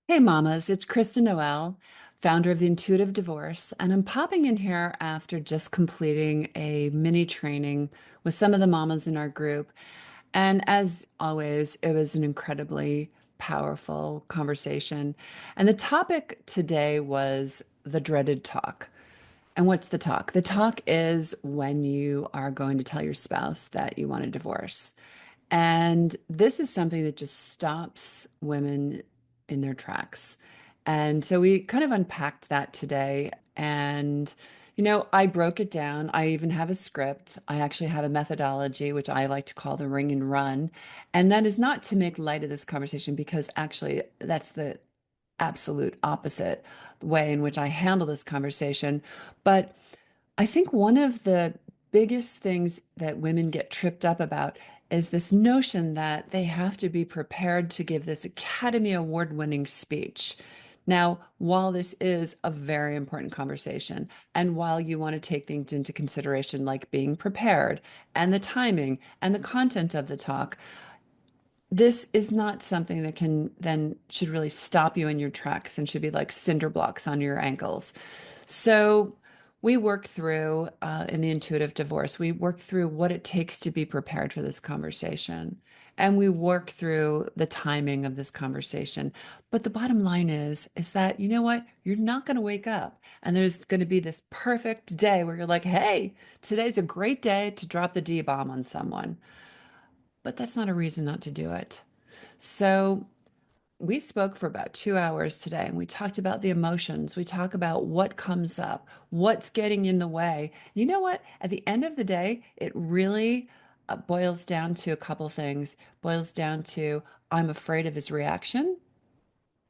Hey mamas, it's Kristen Noel, founder of the Intuitive Divorce, and I'm popping in here after just completing a mini training with some of the mamas in our group. And as always, it was an incredibly powerful conversation. And the topic today was the dreaded talk. And what's the talk? The talk is when you are going to tell your spouse that you want a divorce. And this is something that just stops women in their tracks. And so we kind of unpacked that today. And, I broke it down. I even have a script. I actually have a methodology, which I like to call the ring and run. And that is not to make light of this conversation because actually that's the absolute opposite way in which I handle this conversation. But I think one of the biggest things that women get tripped up about is this notion that they have to be prepared to give this Academy Award-winning speech. Now, while this is a very important conversation, and while you want to take things into consideration, like being prepared and the timing and the content of the talk, this is not something that can then should really stop you in your tracks and should be like cinder blocks on your ankles. So we work through in the intuitive divorce, we work through what it takes to be prepared for this conversation. And we work through the timing of this conversation. But the bottom line is that, you know what? You're not going to wake up and there's going to be this perfect day where you're like, hey, today's a great day to drop the D bomb on someone. But that's not a reason not to do it. So we spoke for about 2 hours today and we talked about the emotions. We talk about what comes up, what's getting in the way. You know what? At the end of the day, it really boils down to a couple things. Boils down to I'm afraid of his reaction.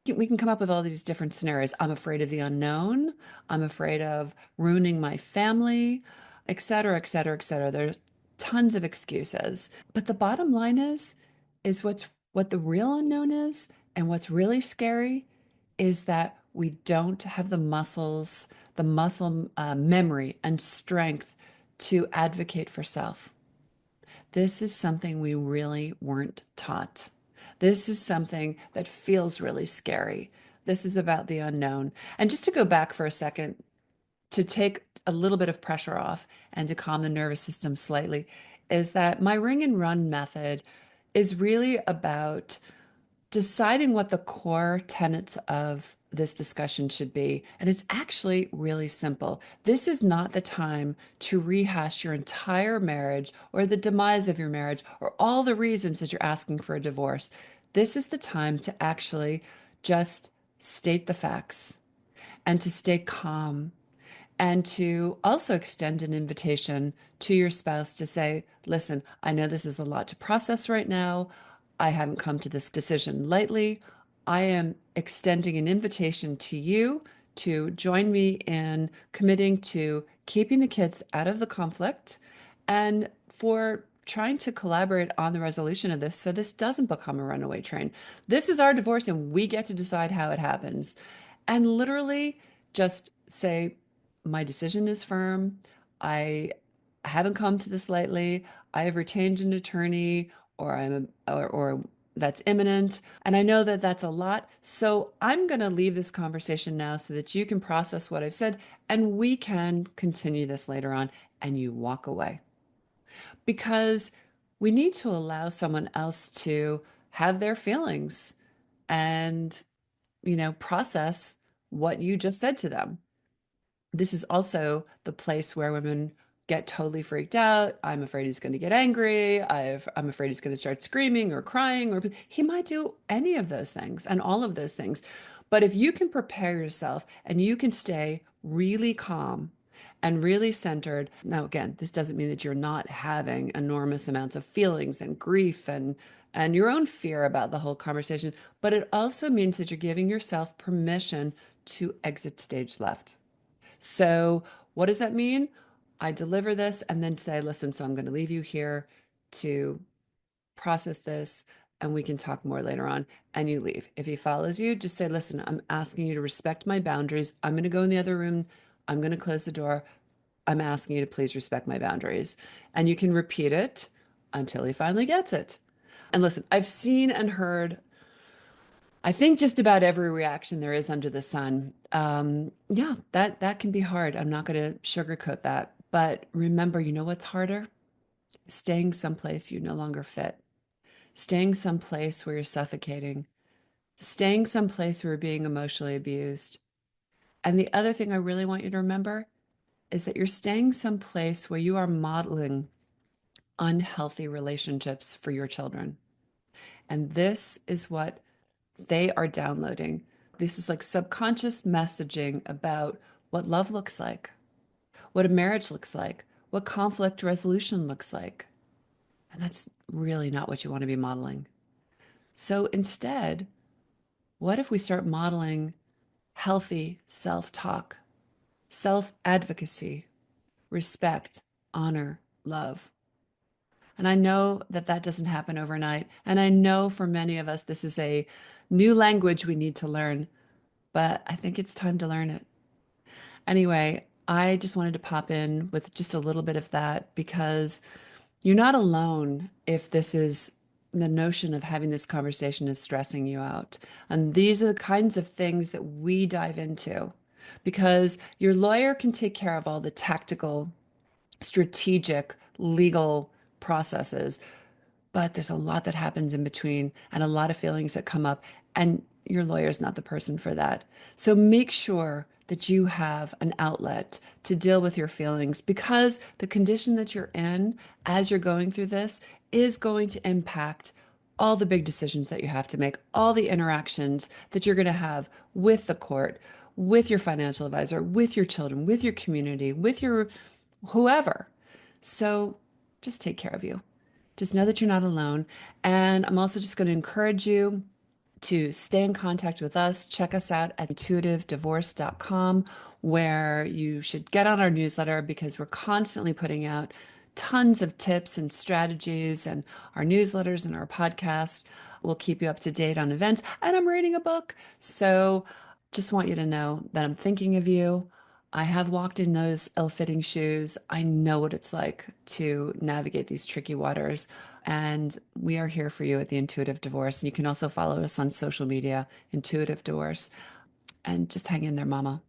We can come up with all these different scenarios. I'm afraid of the unknown. I'm afraid of ruining my family, et cetera, et cetera, et cetera. There's tons of excuses. But the bottom line is what the real unknown is, and what's really scary is that we don't have the muscles, the muscle memory and strength to advocate for self. This is something we really weren't taught. This is something that feels really scary. This is about the unknown. And just to go back for a second, to take a little bit of pressure off and to calm the nervous system slightly, is that my ring and run method is really about deciding what the core tenets of this discussion should be. And it's actually really simple. This is not the time to rehash your entire marriage or the demise of your marriage or all the reasons that you're asking for a divorce. This is the time to actually just state the facts and to stay calm and to also extend an invitation to your spouse to say, listen, I know this is a lot to process right now. I haven't come to this decision lightly. I am extending an invitation to you to join me in committing to keeping the kids out of the conflict and for trying to collaborate on the resolution of this so this doesn't become a runaway train. This is our divorce and we get to decide how it happens. And literally just say, my decision is firm. I haven't come to this lightly. I have retained an attorney, or or that's imminent, and I know that that's a lot. So I'm going to leave this conversation now so that you can process what I've said, and we can continue this later on. And you walk away because we need to allow someone else to have their feelings and process what you just said to them. This is also the place where women get totally freaked out. I'm afraid he's going to get angry. I'm afraid he's going to start screaming or crying, or he might do any of those things and all of those things. But if you can prepare yourself and you can stay really calm and really centered. Now, again, this doesn't mean that you're not having enormous amounts of feelings and grief and your own fear about the whole conversation, but it also means that you're giving yourself permission to exit stage left. So, what does that mean? I deliver this and then say, listen, so I'm going to leave you here to process this and we can talk more later on. And you leave. If he follows you, just say, listen, I'm asking you to respect my boundaries. I'm going to go in the other room. I'm going to close the door. I'm asking you to please respect my boundaries. And you can repeat it until he finally gets it. And listen, I've seen and heard I think just about every reaction there is under the sun. Yeah, that can be hard. I'm not going to sugarcoat that. But remember, you know what's harder? Staying someplace you no longer fit, staying someplace where you're suffocating, staying someplace where you're being emotionally abused. And the other thing I really want you to remember is that you're staying someplace where you are modeling unhealthy relationships for your children. And this is what they are downloading. This is like subconscious messaging about what love looks like, what a marriage looks like, what conflict resolution looks like. And that's really not what you want to be modeling. So instead, what if we start modeling healthy self talk, self advocacy, respect, honor, love? And I know that that doesn't happen overnight. And I know for many of us, this is a new language we need to learn, but I think it's time to learn it. Anyway, I just wanted to pop in with just a little bit of that because you're not alone if this is the notion of having this conversation is stressing you out. And these are the kinds of things that we dive into because your lawyer can take care of all the tactical, strategic, legal processes, but there's a lot that happens in between and a lot of feelings that come up, and your lawyer is not the person for that. So make sure that you have an outlet to deal with your feelings because the condition that you're in as you're going through this is going to impact all the big decisions that you have to make, all the interactions that you're going to have with the court, with your financial advisor, with your children, with your community, with your whoever. So just take care of you. Just know that you're not alone. And I'm also just going to encourage you to stay in contact with us. Check us out at intuitivedivorce.com, where you should get on our newsletter because we're constantly putting out tons of tips and strategies, and our newsletters and our podcast will keep you up to date on events. And I'm reading a book. So just want you to know that I'm thinking of you. I have walked in those ill-fitting shoes. I know what it's like to navigate these tricky waters. And we are here for you at the Intuitive Divorce. And you can also follow us on social media, Intuitive Divorce. And just hang in there, Mama.